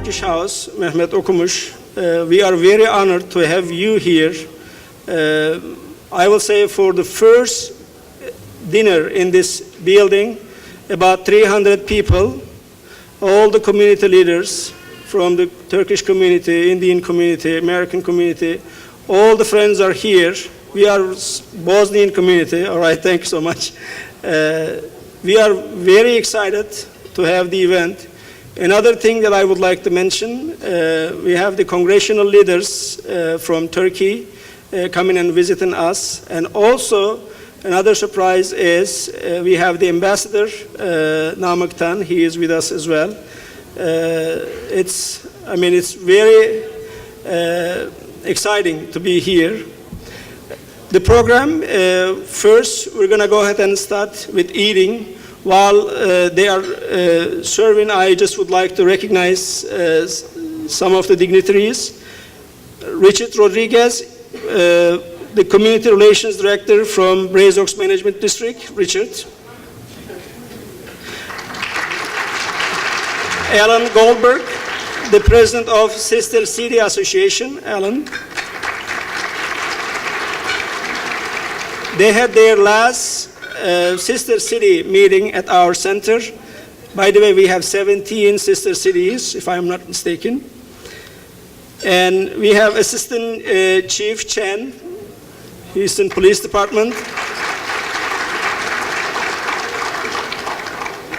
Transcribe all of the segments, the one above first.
Turkish House, Mehmet Okumuş. We are very honored to have you here. I will say for the first dinner in this building, about 300 people, all the community leaders from the Turkish community, Indian community, American community, all the friends are here. We are Bosnian community, all right, thank you so much. We are very excited to have the event. Another thing that I would like to mention, we have the congressional leaders from Turkey coming and visiting us. And also, another surprise is we have the ambassador, Namik. He is with us as well. It's very exciting to be here. The program, first, we're going to go ahead and start with eating. While they are serving, I just would like to recognize some of the dignitaries. Richard Rodriguez, the Community Relations Director from Brazox Management District. Richard. Alan Goldberg, the President of Sister City Association. Alan. They had their last Sister City meeting at our center. By the way, we have 17 sister cities, if I'm not mistaken. And we have Assistant Chief Chen, Houston Police Department.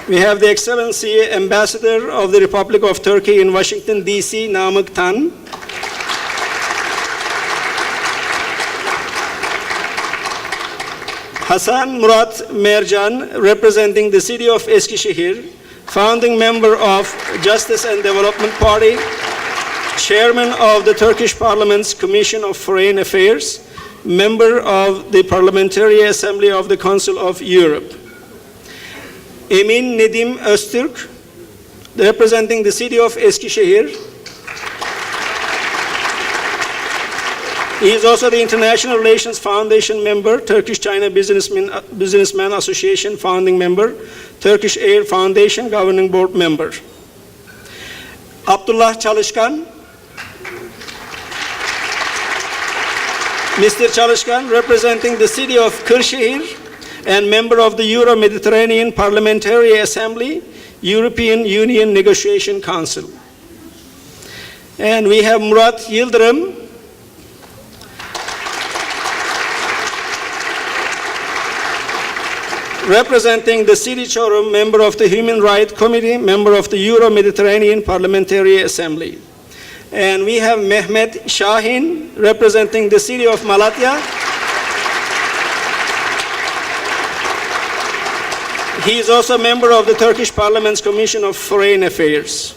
We have the Excellency Ambassador of the Republic of Turkey in Washington, D.C., Namik. Hasan Murat Mercan, representing the city of Eskişehir, founding member of Justice and Development Party, chairman of the Turkish Parliament's Commission of Foreign Affairs, member of the Parliamentary Assembly of the Council of Europe. Emin Nedim Öztürk, representing the city of Eskişehir. He is also the International Relations Foundation member, Turkish-China Businessman Association founding member, Turkish Air Foundation governing board member. Abdullah Çalışkan. Mr. Çalışkan, representing the city of Kırşehir and member of the Euro-Mediterranean Parliamentary Assembly, European Union Negotiation Council. And we have Murat Yıldırım, representing the city Çorum, member of the Human Rights Committee, member of the Euro-Mediterranean Parliamentary Assembly. And we have Mehmet Şahin, representing the city of Malatya. He is also a member of the Turkish Parliament's Commission of Foreign Affairs.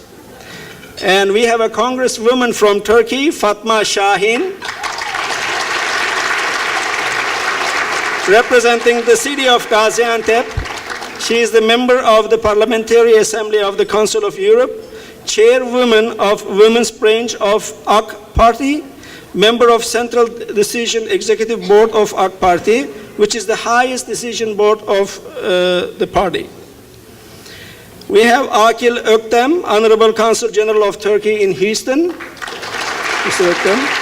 And we have a congresswoman from Turkey, Fatma Şahin, representing the city of Gaziantep. She is the member of the Parliamentary Assembly of the Council of Europe, chairwoman of Women's Branch of AK Party, member of Central Decision Executive Board of AK Party, which is the highest decision board of the party. We have Akil Öktem, Honorable Consul General of Turkey in Houston. Mr. Öktem.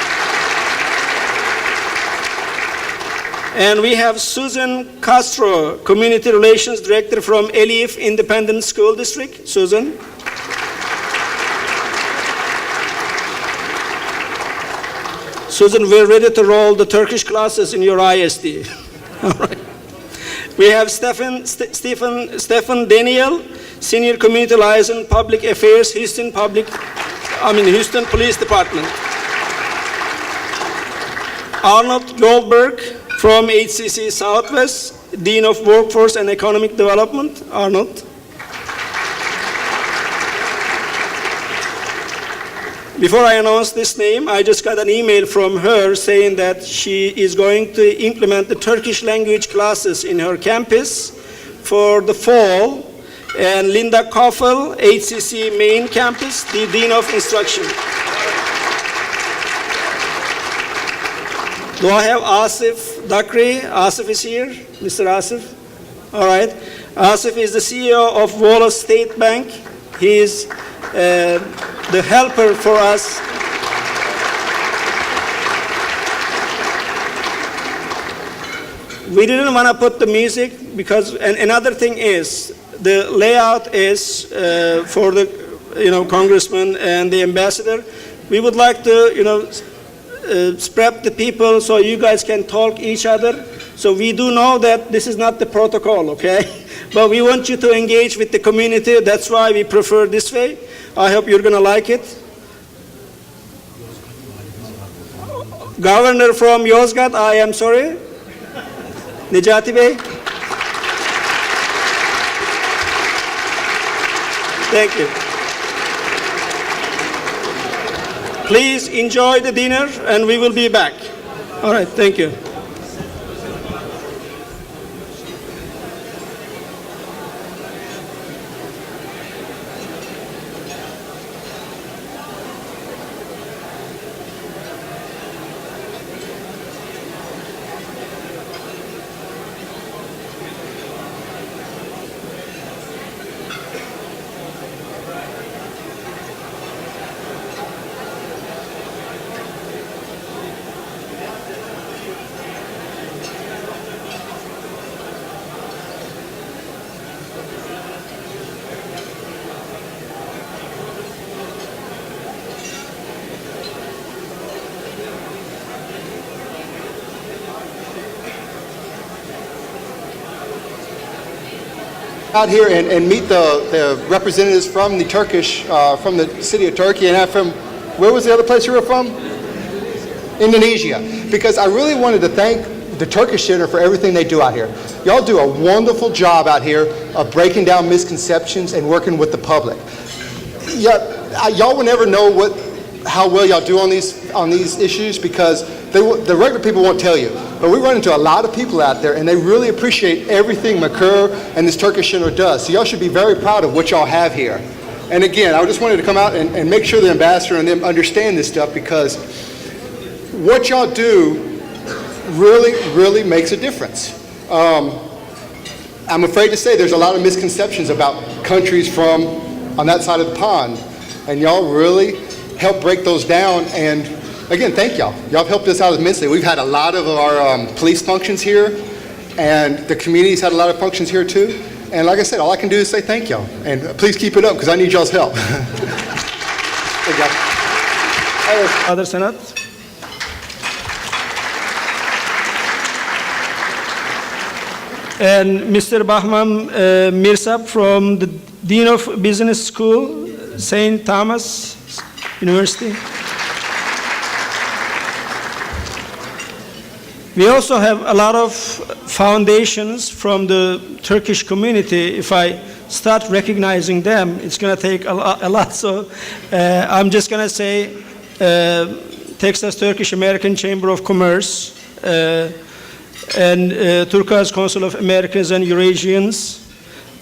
And we have Susan Castro, Community Relations Director from Elif Independent School District. Susan. Susan, we're ready to roll the Turkish classes in your ISD. All right. We have Stefan Daniel, Senior Community Liaison Public Affairs, Houston Police Department. Arnold Goldberg, from HCC Southwest, Dean of Workforce and Economic Development, Arnold. Before I announce this name, I just got an email from her saying that she is going to implement the Turkish language classes in her campus for the fall. And Linda Koffel, HCC main campus, the Dean of Instruction. Do I have Asif Dakri? Asif is here. Mr. Asif? All right. Asif is the CEO of Wallace State Bank. He is the helper for us. We didn't want to put the music because, and another thing is, the layout is for the, congressman and the ambassador. We would like to, spread the people so you guys can talk each other. So we do know that this is not the protocol, okay? But we want you to engage with the community. That's why we prefer this way. I hope you're going to like it. Governor from Yozgat, I am sorry. Necati Bey. Thank you. Please enjoy the dinner and we will be back. All right, thank you. Out here and meet the representatives from the Turkish, from the city of Turkey, and I'm from, where was the other place you were from? Indonesia. Because I really wanted to thank the Turkish Center for everything they do out here. Y'all do a wonderful job out here of breaking down misconceptions and working with the public. Yeah, y'all will never know how well y'all do on these issues because the regular people won't tell you. But we run into a lot of people out there and they really appreciate everything McCurr and this Turkish Center does. So y'all should be very proud of what y'all have here. And again, I just wanted to come out and make sure the ambassador and them understand this stuff because what y'all do really, really makes a difference. I'm afraid to say there's a lot of misconceptions about countries from on that side of the pond. And y'all really help break those down. And again, thank y'all. Y'all have helped us out immensely. We've had a lot of our police functions here, and the community's had a lot of functions here too. And like I said, all I can do is say thank y'all. And please keep it up, because I need y'all's help. Thank y'all. Other Senate. And Mr. Bahman Mirsab from the Dean of Business School, St. Thomas University. We also have a lot of foundations from the Turkish community. If I start recognizing them, it's going to take a lot. So I'm just going to say Texas Turkish American Chamber of Commerce, and Turquoise Council of Americans and Eurasians,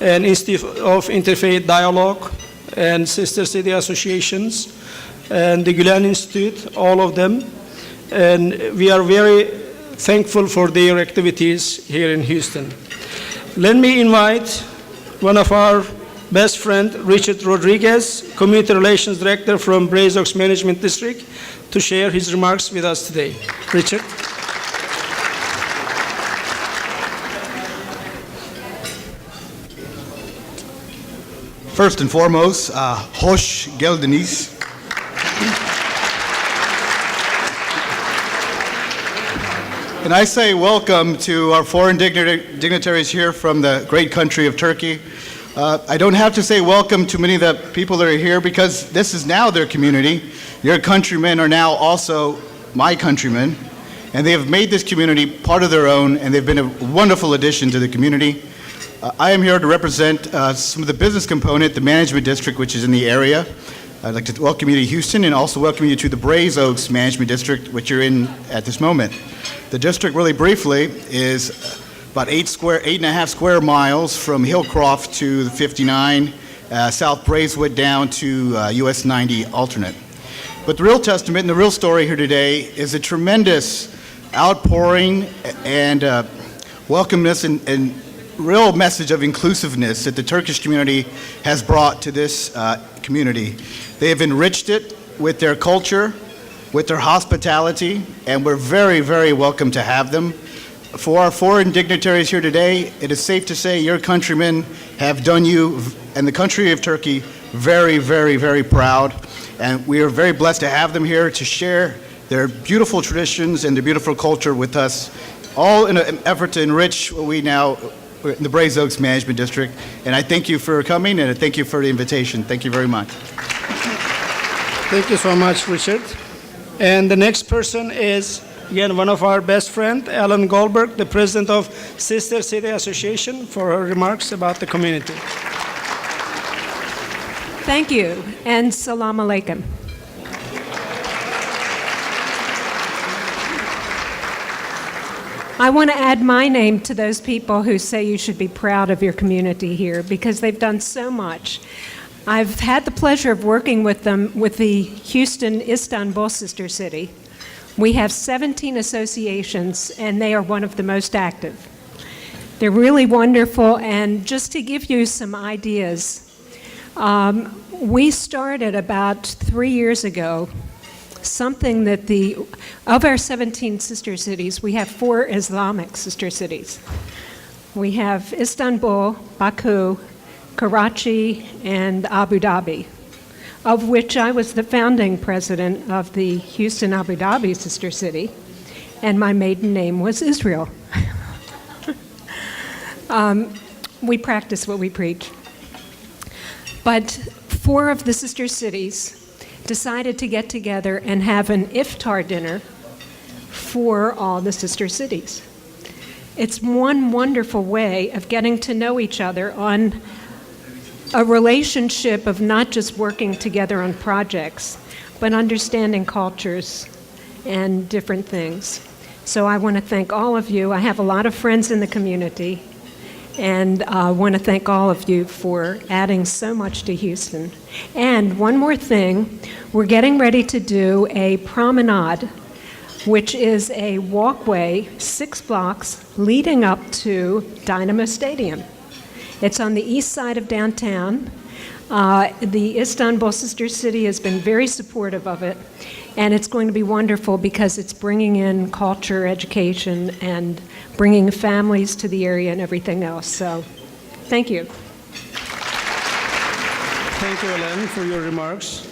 and Institute of Interfaith Dialogue, and Sister City Associations, and the Gülen Institute, all of them. And we are very thankful for their activities here in Houston. Let me invite one of our best friend, Richard Rodriguez, Community Relations Director from Braze Oaks Management District, to share his remarks with us today. Richard. First and foremost, hoş geldiniz. And I say welcome to our foreign dignitaries here from the great country of Turkey. I don't have to say welcome to many of the people that are here because this is now their community. Your countrymen are now also my countrymen, and they have made this community part of their own, and they've been a wonderful addition to the community. I am here to represent some of the business component, the management district, which is in the area. I'd like to welcome you to Houston and also welcome you to the Braze Oaks Management District, which you're in at this moment. The district, really briefly, is about 8.5 square miles from Hillcroft to the 59, South Braeswood down to US 90 alternate. But the real testament and the real story here today is a tremendous outpouring and welcomeness and real message of inclusiveness that the Turkish community has brought to this community. They have enriched it with their culture, with their hospitality, and we're very, very welcome to have them. For our foreign dignitaries here today, it is safe to say your countrymen have done you and the country of Turkey very, very, very proud. And we are very blessed to have them here to share their beautiful traditions and their beautiful culture with us, all in an effort to enrich what we now, in the Braes Oaks Management District. And I thank you for coming, and I thank you for the invitation. Thank you very much. Thank you so much, Richard. And the next person is, again, one of our best friends, Ellen Goldberg, the president of Sister City Association, for her remarks about the community. Thank you, and salam alaikum. I want to add my name to those people who say you should be proud of your community here, because they've done so much. I've had the pleasure of working with them with the Houston Istanbul Sister City. We have 17 associations, and they are one of the most active. They're really wonderful, and just to give you some ideas, we started about 3 years ago something that of our 17 sister cities, we have 4 Islamic sister cities. We have Istanbul, Baku, Karachi, and Abu Dhabi, of which I was the founding president of the Houston Abu Dhabi sister city, and my maiden name was Israel. We practice what we preach. But 4 of the sister cities decided to get together and have an iftar dinner for all the sister cities. It's one wonderful way of getting to know each other on a relationship of not just working together on projects, but understanding cultures and different things. So I want to thank all of you. I have a lot of friends in the community, and I want to thank all of you for adding so much to Houston. And one more thing, we're getting ready to do a promenade, which is a walkway 6 blocks leading up to Dynamo Stadium. It's on the east side of downtown. The Istanbul Sister City has been very supportive of it, and it's going to be wonderful because it's bringing in culture, education, and bringing families to the area and everything else. So, thank you. Thank you, Ellen, for your remarks.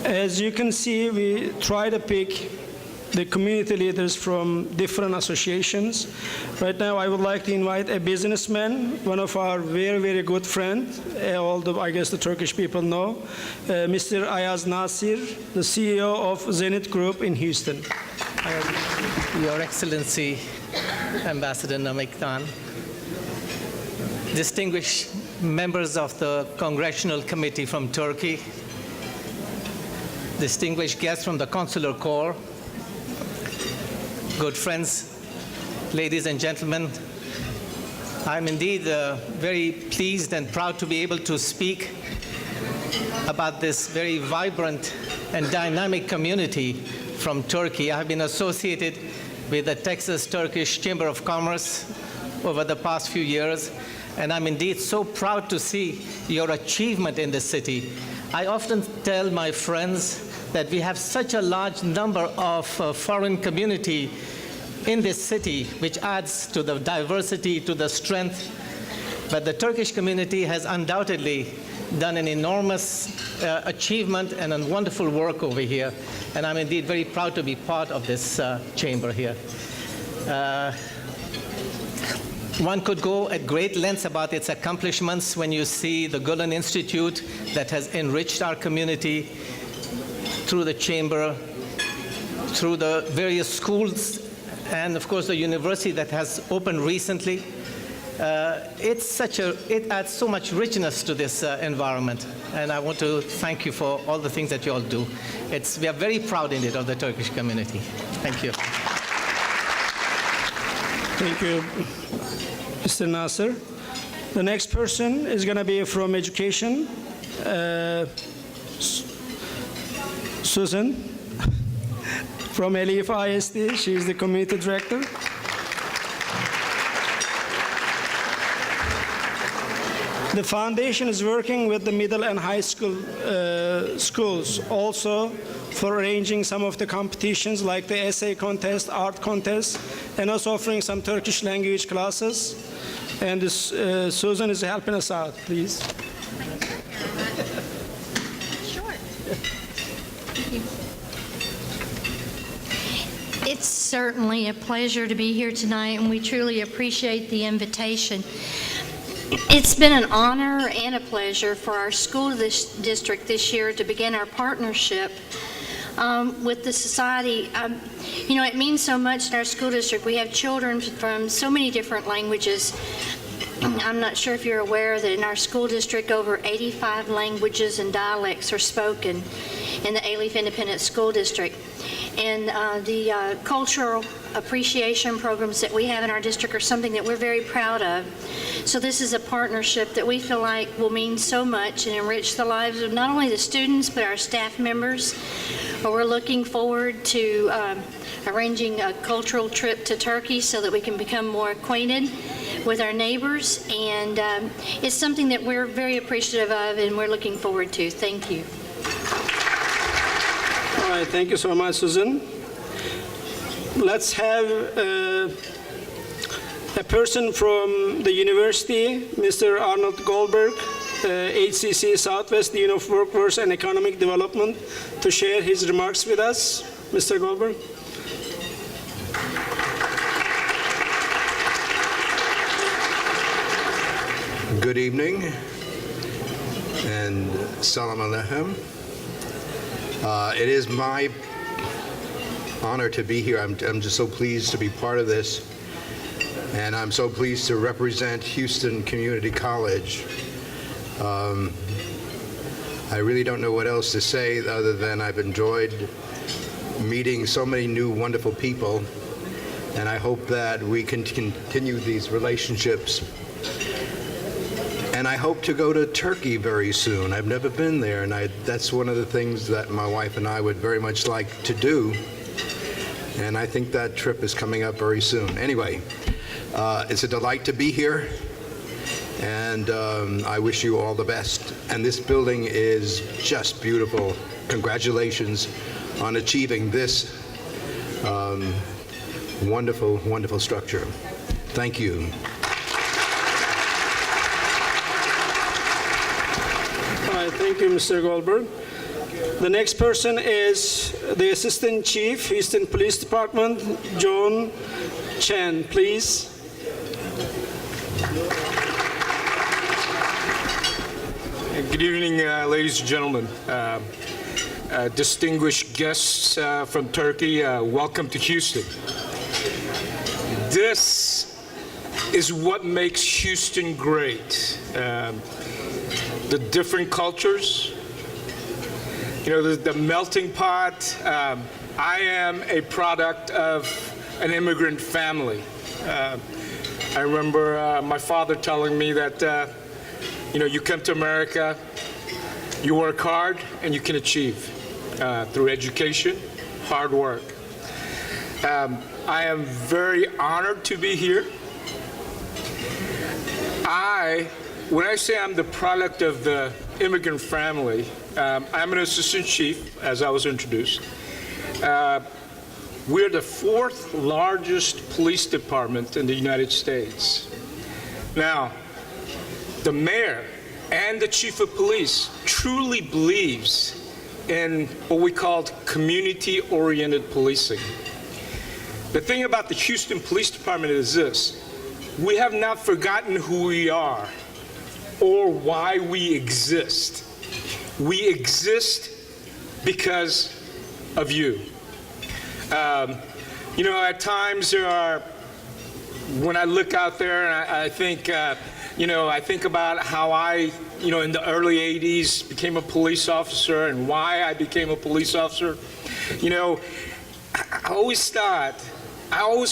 As you can see, we try to pick the community leaders from different associations. Right now, I would like to invite a businessman, one of our very, very good friends, although I guess the Turkish people know, Mr. Ayaz Nasir, the CEO of Zenith Group in Houston. Your Excellency, Ambassador Namik, distinguished members of the Congressional Committee from Turkey, distinguished guests from the Consular Corps, good friends, ladies and gentlemen, I'm indeed very pleased and proud to be able to speak about this very vibrant and dynamic community from Turkey. I have been associated with the Texas-Turkish Chamber of Commerce over the past few years, and I'm indeed so proud to see your achievement in the city. I often tell my friends that we have such a large number of foreign community in this city, which adds to the diversity, to the strength. But the Turkish community has undoubtedly done an enormous achievement and a wonderful work over here. And I'm indeed very proud to be part of this chamber here. One could go at great lengths about its accomplishments when you see the Gulen Institute that has enriched our community through the chamber, through the various schools, and of course the university that has opened recently. It adds so much richness to this environment, and I want to thank you for all the things that you all do. We are very proud indeed of the Turkish community. Thank you. Thank you, Mr. Nasser. The next person is going to be from education. Susan from Elif ISD. She is the community director. The foundation is working with the middle and high school schools also for arranging some of the competitions like the essay contest, art contest, and also offering some Turkish language classes. And this, Susan is helping us out, please. It's certainly a pleasure to be here tonight, and we truly appreciate the invitation. It's been an honor and a pleasure for our school district this year to begin our partnership with the society. You know, it means so much in our school district. We have children from so many different languages. I'm not sure if you're aware that in our school district, over 85 languages and dialects are spoken in the Alief Independent School District. And the cultural appreciation programs that we have in our district are something that we're very proud of. So this is a partnership that we feel like will mean so much and enrich the lives of not only the students, but our staff members. We're looking forward to arranging a cultural trip to Turkey so that we can become more acquainted with our neighbors. And it's something that we're very appreciative of and we're looking forward to. Thank you. All right, thank you so much, Susan. Let's have a person from the university, Mr. Arnold Goldberg, HCC Southwest Dean of Workforce and Economic Development, to share his remarks with us. Mr. Goldberg. Good evening, and salam aleichem. It is my honor to be here. I'm just so pleased to be part of this, and I'm so pleased to represent Houston Community College. I really don't know what else to say other than I've enjoyed meeting so many new wonderful people, and I hope that we can continue these relationships. And I hope to go to Turkey very soon. I've never been there, and that's one of the things that my wife and I would very much like to do. And I think that trip is coming up very soon. Anyway, it's a delight to be here, and I wish you all the best. And this building is just beautiful. Congratulations on achieving this wonderful, wonderful structure. Thank you. Thank you, Mr. Goldberg. The next person is the Assistant Chief, Houston Police Department, John Chen, please. Good evening, ladies and gentlemen. Distinguished guests from Turkey, welcome to Houston. This is what makes Houston great. The different cultures, you know, the melting pot. I am a product of an immigrant family. I remember my father telling me that, you know, you come to America, you work hard, and you can achieve through education, hard work. I am very honored to be here. When I say I'm the product of the immigrant family, I'm an assistant chief, as I was introduced. We're the 4th largest police department in the United States. Now, the mayor and the chief of police truly believes in what we call community-oriented policing. The thing about the Houston Police Department is this: we have not forgotten who we are or why we exist. We exist because of you. You know, at times there are, when I look out there and I think, you know, I think about how I, you know, in the early 80s became a police officer and why I became a police officer. You know, I always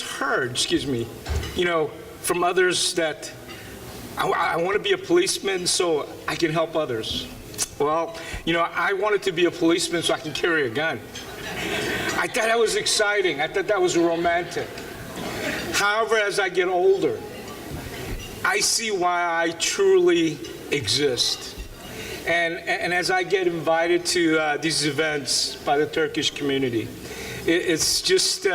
heard, you know, from others that I want to be a policeman so I can help others. Well, you know, I wanted to be a policeman so I can carry a gun. I thought that was exciting. I thought that was romantic. However, as I get older, I see why I truly exist. And as I get invited to these events by the Turkish community, it's just,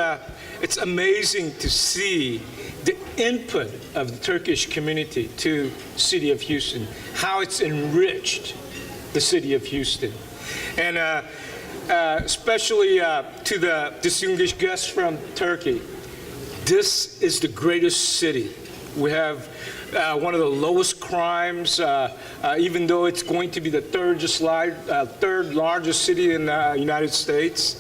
it's amazing to see the input of the Turkish community to the city of Houston, how it's enriched the city of Houston. And especially to the distinguished guests from Turkey, this is the greatest city. We have one of the lowest crimes, even though it's going to be the third largest city in the United States.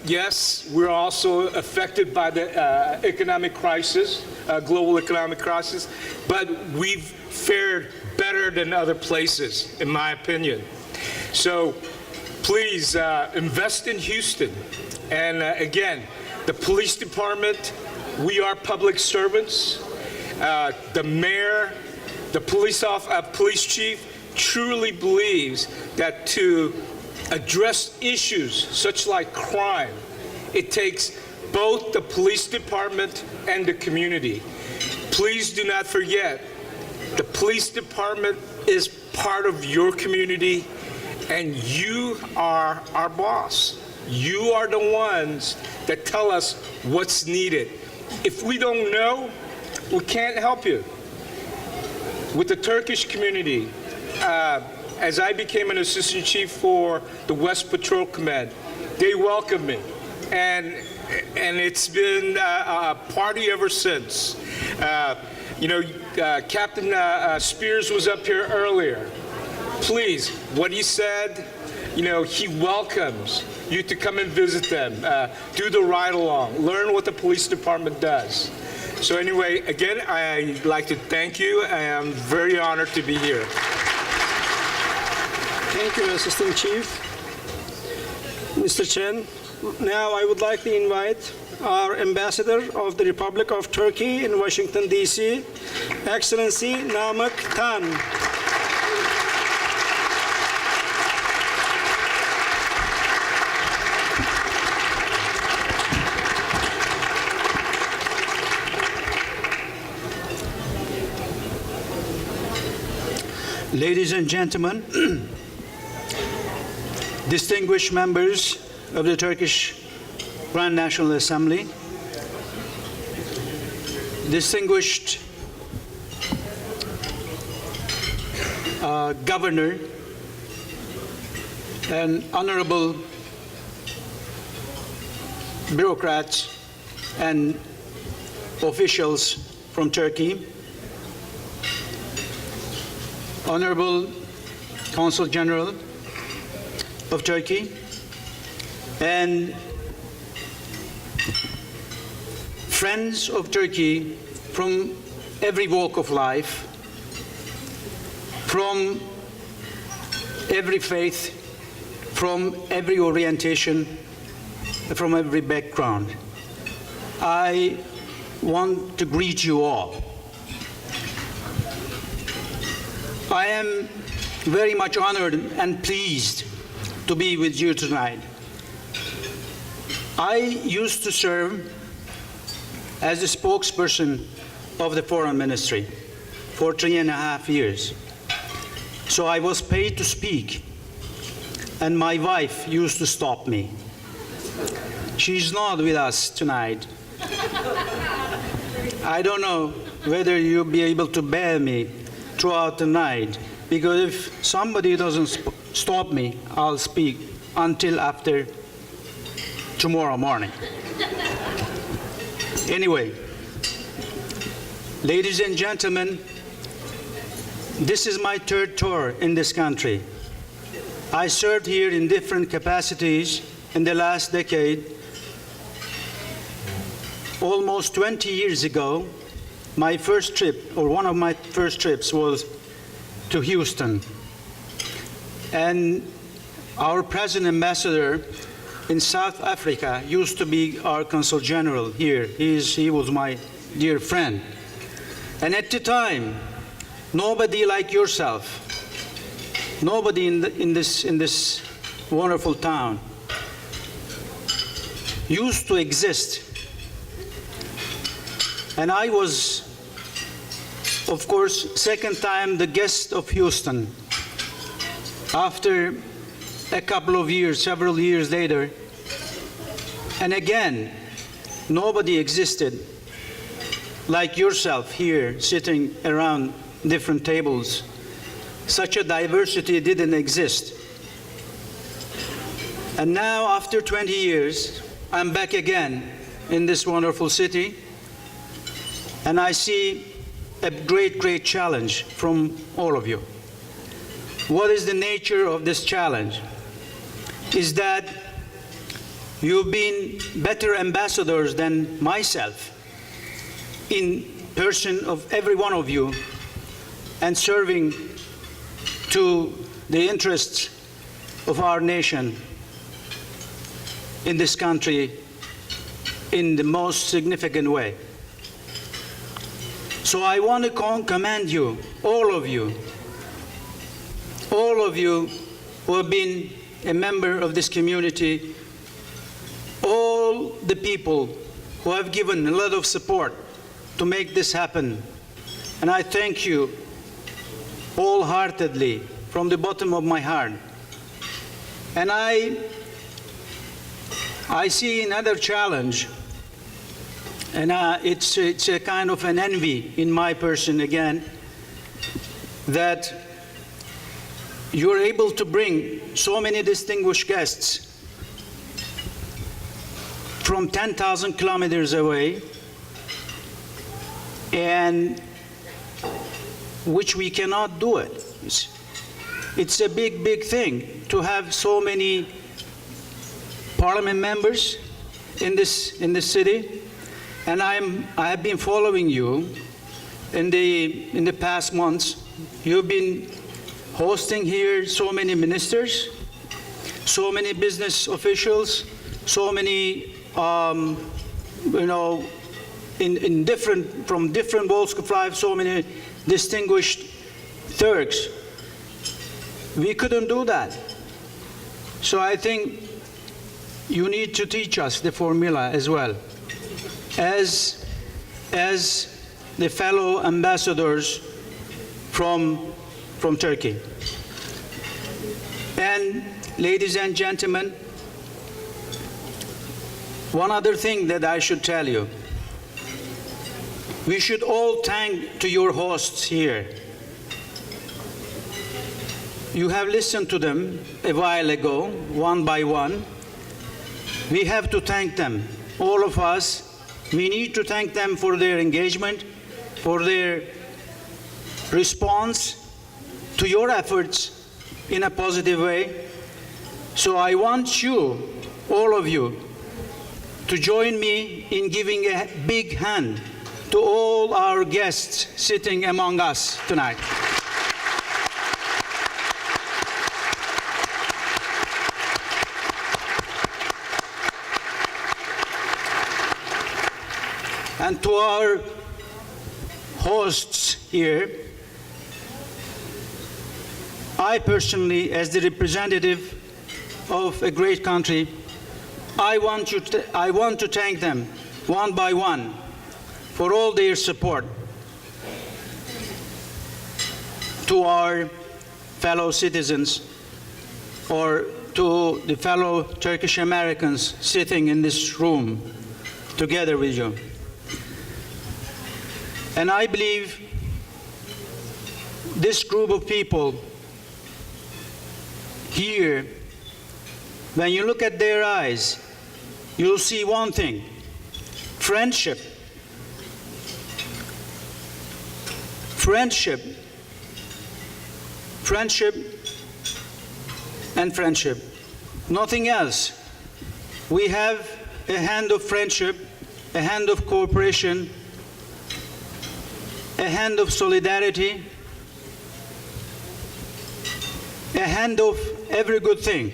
Yes, we're also affected by the economic crisis, global economic crisis, but we've fared better than other places, in my opinion. So please invest in Houston. And again, the police department, we are public servants. The mayor, the police chief truly believes that to address issues such like crime, it takes both the police department and the community. Please do not forget, the police department is part of your community, and you are our boss. You are the ones that tell us what's needed. If we don't know, we can't help you. With the Turkish community, as I became an assistant chief for the West Patrol Command, they welcomed me. And it's been a party ever since. Captain Spears was up here earlier. Please, what he said, he welcomes you to come and visit them, do the ride-along, learn what the police department does. So anyway, again, I'd like to thank you. I am very honored to be here. Thank you, Assistant Chief. Mr. Chen, now I would like to invite our Ambassador of the Republic of Turkey in Washington, D.C., Excellency Namik Tan. Ladies and gentlemen, distinguished members of the Turkish Grand National Assembly, distinguished Governor, and honorable bureaucrats and officials from Turkey, Honorable Consul General of Turkey, and friends of Turkey from every walk of life, from every faith, from every orientation, from every background. I want to greet you all. I am very much honored and pleased to be with you tonight. I used to serve as the spokesperson of the Foreign Ministry for 3.5 years. So I was paid to speak, and my wife used to stop me. She's not with us tonight. I don't know whether you'll be able to bear me throughout the night, because if somebody doesn't stop me, I'll speak until after tomorrow morning. Anyway, ladies and gentlemen, this is my third tour in this country. I served here in different capacities in the last decade. Almost 20 years ago, my first trip, or one of my first trips, was to Houston. And our present ambassador in South Africa used to be our consul general here. He was my dear friend. And at the time, nobody like yourself, nobody in this wonderful town used to exist. And I was of course, second time the guest of Houston. After a couple of years, several years later, and again, nobody existed like yourself here, sitting around different tables. Such a diversity didn't exist. And now, after 20 years, I'm back again in this wonderful city, and I see a great, great challenge from all of you. What is the nature of this challenge? Is that you've been better ambassadors than myself in person of every one of you, and serving to the interests of our nation in this country in the most significant way. So I want to commend you, all of you who have been a member of this community, all the people who have given a lot of support to make this happen. And I thank you wholeheartedly from the bottom of my heart. And I see another challenge, and it's a kind of an envy in my person again, that you're able to bring so many distinguished guests from 10,000 kilometers away, and which we cannot do it. It's a big, big thing to have so many parliament members in this city, and I have been following you in the past months. You've been hosting here so many ministers, so many business officials, so many from different walks of life, so many distinguished Turks. We couldn't do that. So I think you need to teach us the formula as well, as the fellow ambassadors from Turkey. And ladies and gentlemen, one other thing that I should tell you. We should all thank to your hosts here. You have listened to them a while ago, one by one. We have to thank them, all of us. We need to thank them for their engagement, for their response to your efforts in a positive way. So I want you, all of you, to join me in giving a big hand to all our guests sitting among us tonight. And to our hosts here, I personally, as the representative of a great country, I want to thank them one by one for all their support to our fellow citizens, or to the fellow Turkish Americans sitting in this room together with you. And I believe this group of people here, when you look at their eyes, you'll see one thing: friendship. Friendship. Friendship and friendship. Nothing else. We have a hand of friendship, a hand of cooperation, a hand of solidarity, a hand of every good thing.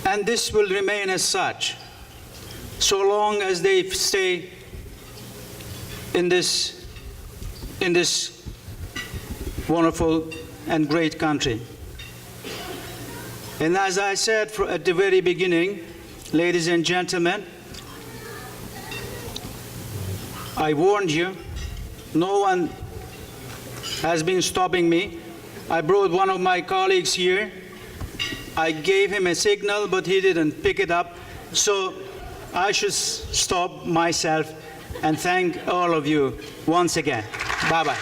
And this will remain as such, so long as they stay in this wonderful and great country. And as I said at the very beginning, ladies and gentlemen, I warned you no one has been stopping me. I brought one of my colleagues here. I gave him a signal, but he didn't pick it up. So I should stop myself and thank all of you once again. Bye-bye.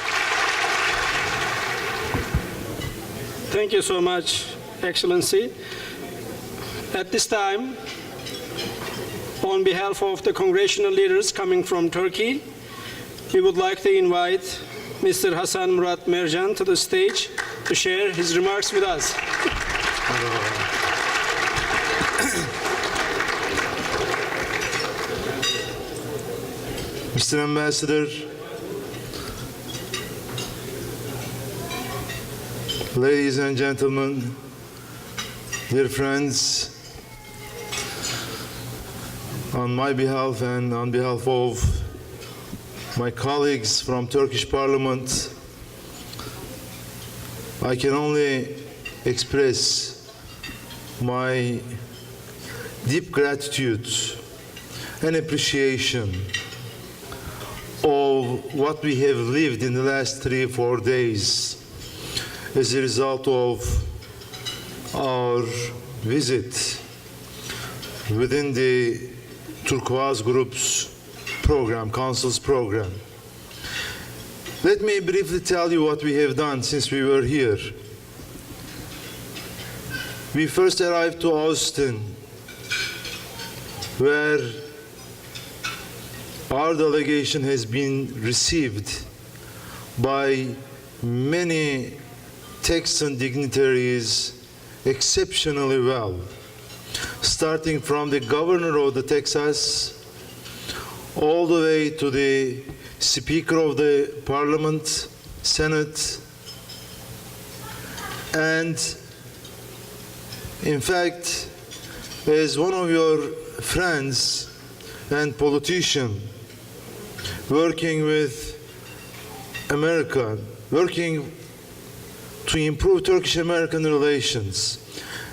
Thank you so much, Excellency. At this time, on behalf of the congressional leaders coming from Turkey, we would like to invite Mr. Hasan Murat Merjan to the stage to share his remarks with us. Mr. Ambassador, ladies and gentlemen, dear friends, on my behalf and on behalf of my colleagues from Turkish Parliament, I can only express my deep gratitude and appreciation of what we have lived in the last 3 or 4 days as a result of our visit within the Turquoise Group's program, Council's program. Let me briefly tell you what we have done since we were here. We first arrived to Austin, where our delegation has been received by many Texan dignitaries exceptionally well, starting from the governor of the Texas all the way to the Speaker of the Parliament, Senate, and in fact, as one of your friends and politician working with America, working to improve Turkish-American relations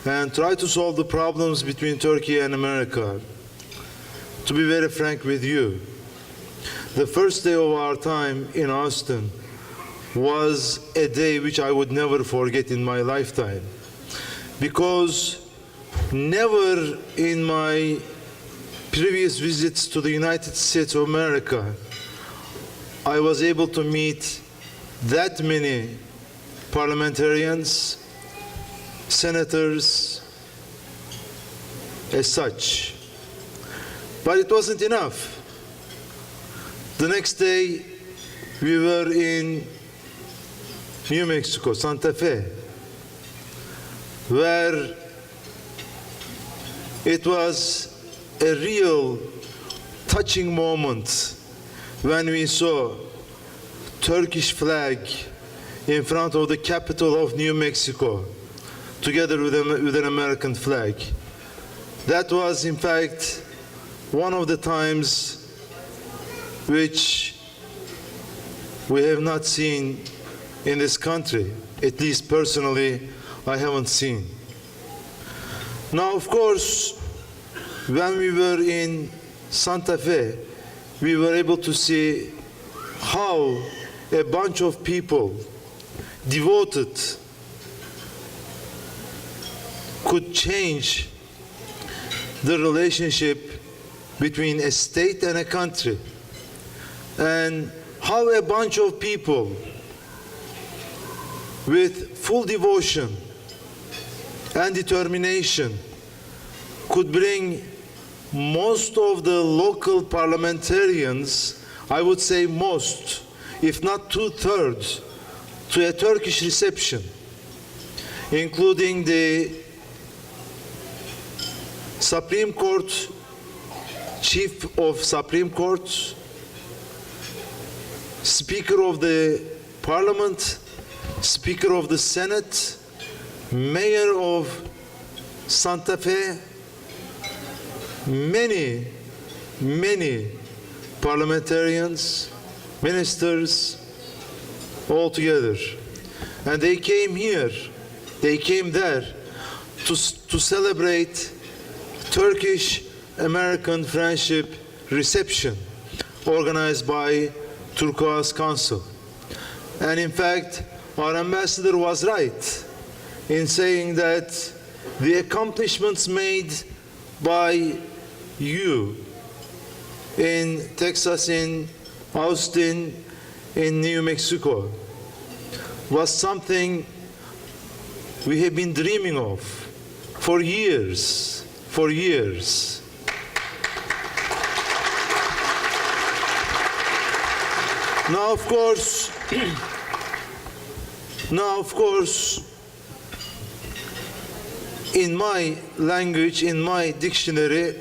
and try to solve the problems between Turkey and America, to be very frank with you, the first day of our time in Austin was a day which I would never forget in my lifetime, because never in my previous visits to the United States of America I was able to meet that many parliamentarians, senators, as such. But it wasn't enough. The next day, we were in New Mexico, Santa Fe, where it was a real touching moment when we saw Turkish flag in front of the capital of New Mexico, together with an American flag. That was, in fact, one of the times which we have not seen in this country. At least personally, I haven't seen. Now, of course, when we were in Santa Fe, we were able to see how a bunch of people devoted could change the relationship between a state and a country, and how a bunch of people with full devotion and determination could bring most of the local parliamentarians, I would say most, if not 2/3, to a Turkish reception, including the Supreme Court, Chief of Supreme Court, Speaker of the Parliament, Speaker of the Senate, Mayor of Santa Fe, many parliamentarians, ministers, all together. And they came here, they came there to celebrate Turkish-American friendship reception organized by Turquoise Council. And in fact, our ambassador was right in saying that the accomplishments made by you in Texas, in Austin, in New Mexico was something we have been dreaming of for years, for years. Now, of course, in my language, in my dictionary,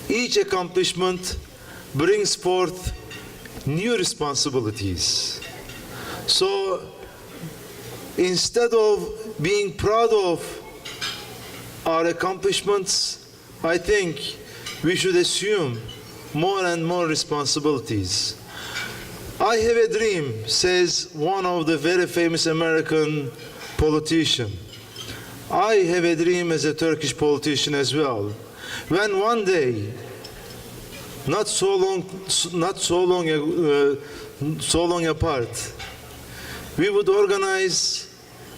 each accomplishment brings forth new responsibilities. So, instead of being proud of our accomplishments, I think we should assume more and more responsibilities. I have a dream, says one of the very famous American politicians. I have a dream as a Turkish politician as well. When one day, not so long apart, we would organize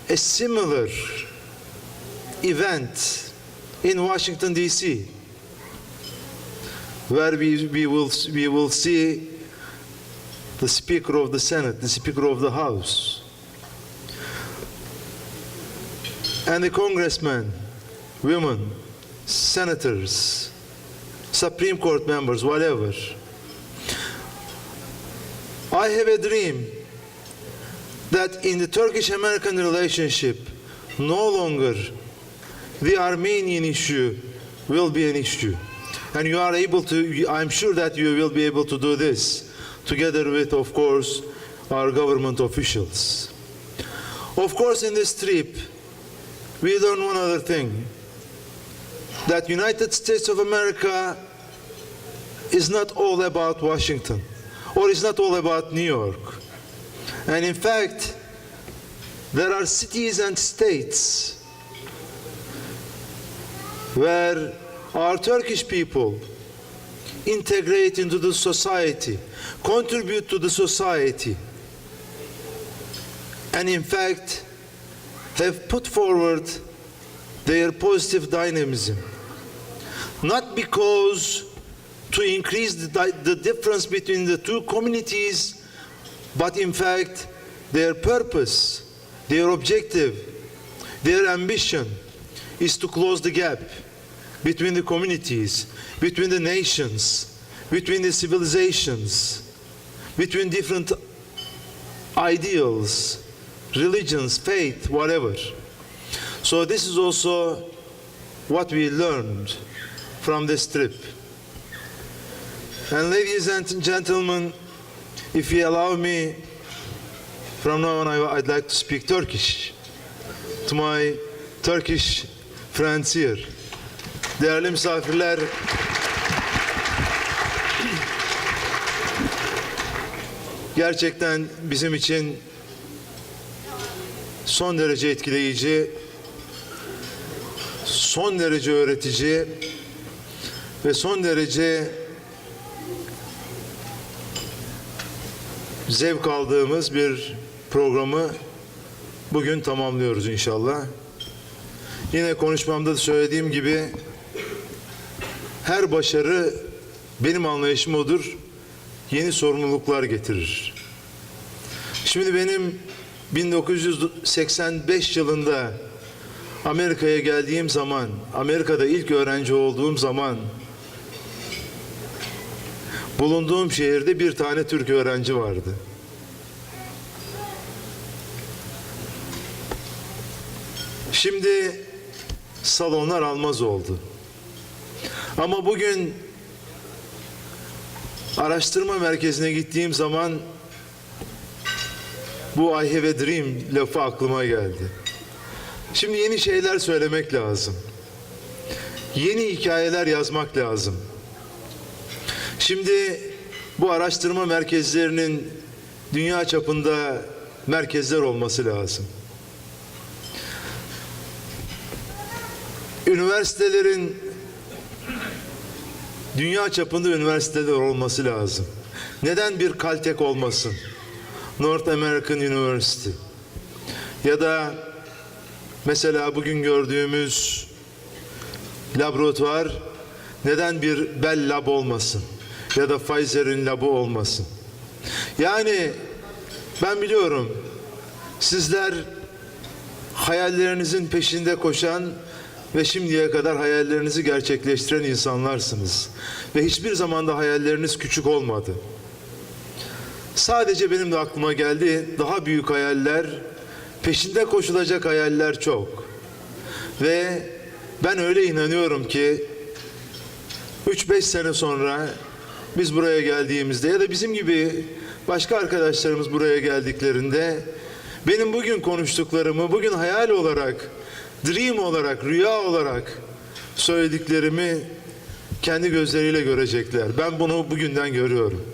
a similar event in Washington, D.C., where we will see the Speaker of the Senate, the Speaker of the House, and the congressmen, women, senators, Supreme Court members, whatever. I have a dream that in the Turkish-American relationship, no longer the Armenian issue will be an issue. And you are able to, I'm sure that you will be able to do this, together with, of course, our government officials. Of course, in this trip, we learned one other thing, that United States of America is not all about Washington, or is not all about New York. And in fact, there are cities and states where our Turkish people integrate into the society, contribute to the society, and in fact have put forward their positive dynamism. Not because to increase the difference between the two communities, but in fact their purpose, their objective, their ambition is to close the gap between the communities, between the nations, between the civilizations, between different ideals, religions, faith, whatever. So this is also what we learned from this trip. And ladies and gentlemen, if you allow me, from now on I'd like to speak Turkish to my Turkish friends here. Değerli misafirler, gerçekten bizim için son derece etkileyici, son derece öğretici ve son derece zevk aldığımız bir programı bugün tamamlıyoruz inşallah. Yine konuşmamda da söylediğim gibi her başarı benim anlayışım odur, yeni sorumluluklar getirir. Şimdi benim 1985 yılında Amerika'ya geldiğim zaman, Amerika'da ilk öğrenci olduğum zaman bulunduğum şehirde bir tane Türk öğrenci vardı. Şimdi salonlar almaz oldu. Ama bugün araştırma merkezine gittiğim zaman bu I have a dream lafı aklıma geldi. Şimdi yeni şeyler söylemek lazım. Yeni hikayeler yazmak lazım. Şimdi bu araştırma merkezlerinin dünya çapında merkezler olması lazım. Üniversitelerin dünya çapında üniversiteler olması lazım. Neden bir Caltech olmasın? North American University. Ya da mesela bugün gördüğümüz laboratuvar neden bir Bell Lab olmasın? Ya da Pfizer'in labı olmasın? Yani ben biliyorum sizler hayallerinizin peşinde koşan ve şimdiye kadar hayallerinizi gerçekleştiren insanlarsınız. Ve hiçbir zaman da hayalleriniz küçük olmadı. Sadece benim de aklıma geldi, daha büyük hayaller, peşinde koşulacak hayaller çok. Ve ben öyle inanıyorum ki 3-5 sene sonra biz buraya geldiğimizde ya da bizim gibi başka arkadaşlarımız buraya geldiklerinde benim bugün konuştuklarımı, bugün hayal olarak, dream olarak, rüya olarak söylediklerimi kendi gözleriyle görecekler. Ben bunu bugünden görüyorum.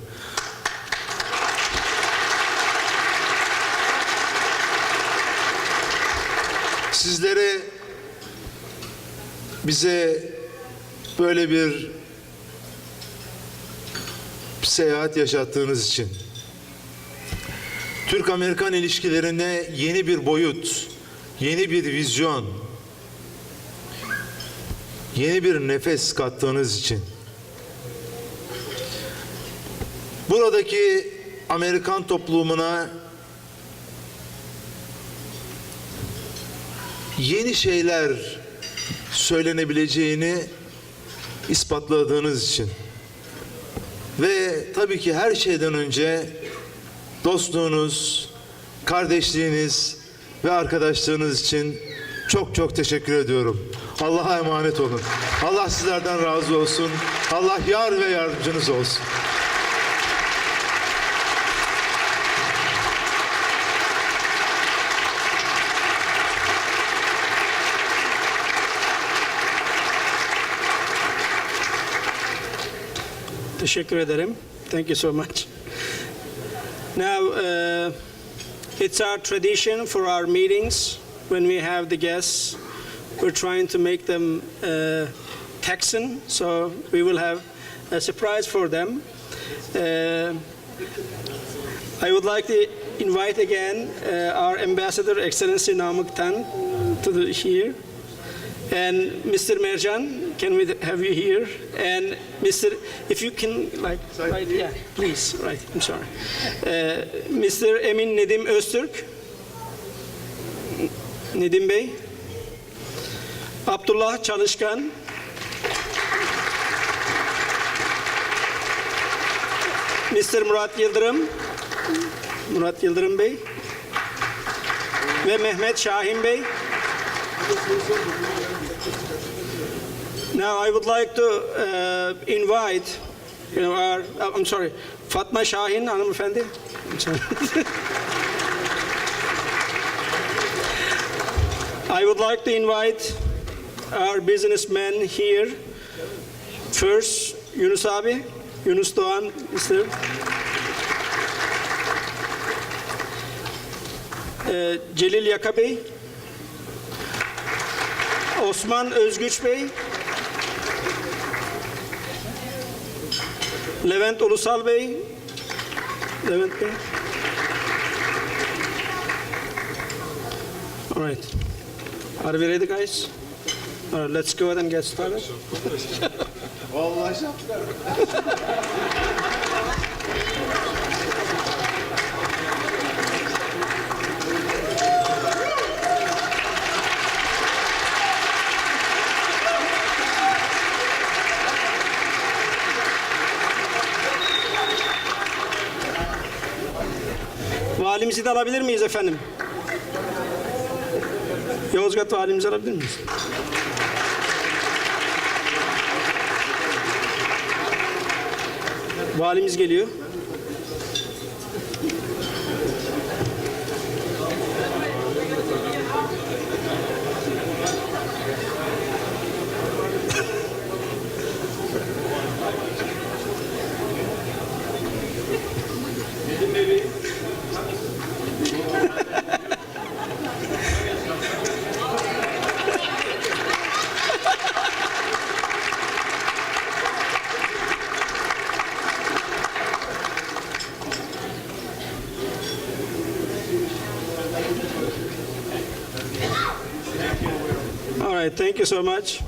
Sizlere, bize böyle bir seyahat yaşattığınız için, Türk-Amerikan ilişkilerine yeni bir boyut, yeni bir vizyon, yeni bir nefes kattığınız için, buradaki Amerikan toplumuna yeni şeyler söylenebileceğini ispatladığınız için ve tabii ki her şeyden önce dostluğunuz, kardeşliğiniz ve arkadaşlığınız için çok çok teşekkür ediyorum. Allah'a emanet olun. Allah sizlerden razı olsun. Allah yar ve yardımcınız olsun. Teşekkür ederim. Thank you so much. Now, it's our tradition for our meetings when we have the guests. We're trying to make them Texan, so we will have a surprise for them. I would like to invite again our Ambassador, Excellency Namik to here. And Mr. Merjan, can we have you here? And Mr. If you can, like, right, yeah, please, right, I'm sorry. Mr. Emin Nedim Öztürk. Nedim Bey. Abdullah Çalışkan. Mr. Murat Yıldırım. Murat Yıldırım Bey. Ve Mehmet Şahin Bey. Now I would like to invite, I'm sorry, Fatma Şahin hanımefendi. I'm sorry. I would like to invite our businessmen here. First, Yunus abi, Yunus Doğan, Mr. Celil Yaka Bey. Osman Özgüç Bey. Levent Ulusal Bey. Levent Bey. All right. Are we ready, guys? All right, let's go ahead and get started. Valimizi de alabilir miyiz efendim? Yozgat valimizi alabilir miyiz? Valimiz geliyor. right, thank you so much.